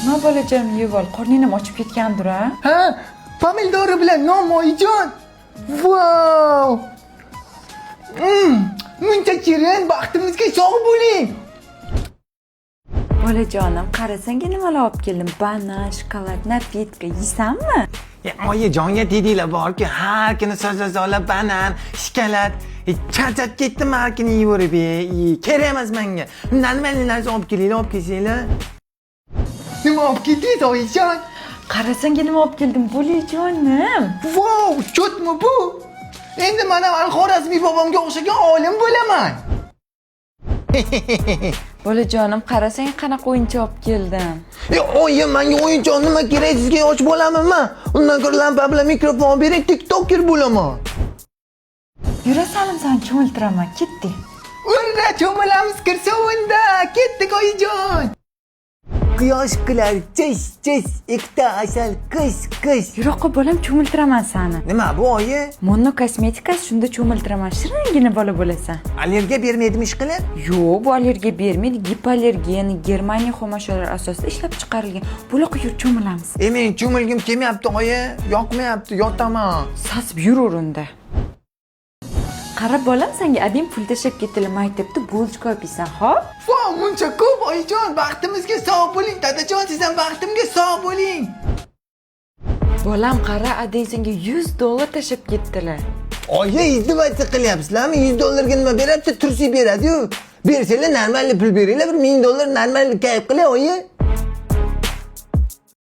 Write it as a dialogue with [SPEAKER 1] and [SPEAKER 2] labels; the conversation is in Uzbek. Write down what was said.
[SPEAKER 1] Nima bolajonim yeb ol, qorning ham ochib ketgandir a?
[SPEAKER 2] Ha, pomidori bilan non oyijon. Vau! Muncha shirin, baxtimizga sog' bo'ling.
[SPEAKER 1] Bolajonim, qarasanga nimalar olib keldim? Banan, shokolad, napitka, yeysanmi?
[SPEAKER 2] Oyijonga dedinglar borki, har kuni so'zlar banan, shokolad. Charchab ketdim har kuni yeyverib. Kerak emas menga. Nima narsa olib kelsanglar. Nima olib keldingiz oyijon?
[SPEAKER 1] Qarasanga nima olib keldim, bolajonim?
[SPEAKER 2] Vau, cho'tmi bu? Endi mana Al-Xorazmiy bobomga o'xshagan olim bo'laman.
[SPEAKER 1] Bolajonim, qarasang qanaqa o'yinchoq olib keldim.
[SPEAKER 2] Oyi, menga o'yinchoq nima kerak? Sizga yosh bolamanmi? Undan ko'ra lampa bilan mikrofon olib bering, TikToker bo'laman.
[SPEAKER 1] Yurasalim, seni cho'miltiraman, ketdik.
[SPEAKER 2] Urra, cho'milamiz kirsa unda. Ketdik oyijon. Quyosh kular, chish, chish, ikkita asal, qish.
[SPEAKER 1] Yuroqqa bolam, cho'miltiraman seni.
[SPEAKER 2] Nima bu oyi?
[SPEAKER 1] Mono kosmetikasi, shunda cho'miltiraman. Shiringina bola bo'lasan.
[SPEAKER 2] Allergiya bermaydimi ish qilib?
[SPEAKER 1] Yo'q, bu allergiya bermaydi. Gipoallergen, Germaniya xomashyolar asosida ishlab chiqarilgan. Buloq yur cho'milamiz.
[SPEAKER 2] Men cho'milgim kelmayapti oyi. Yoqmayapti, yotaman.
[SPEAKER 1] Sasib yur o'rinda. Qara bolam, senga abim pul tashab ketdilar maktabda bulchka olibsan, xo'p?
[SPEAKER 2] Vau, muncha ko'p oyijon. Baxtimizga sog' bo'ling. Dadajon, siz ham baxtimga sog' bo'ling.
[SPEAKER 1] Bolam, qara, adang senga $100 tashab ketdilar.
[SPEAKER 2] Oyi, izdivaycha qilyapsizlarmi? $100 ga nima beryapti? Tursi beradi-yu. Bersanglar, normal pul beringlar. $1000 normal kayf qilay oyi.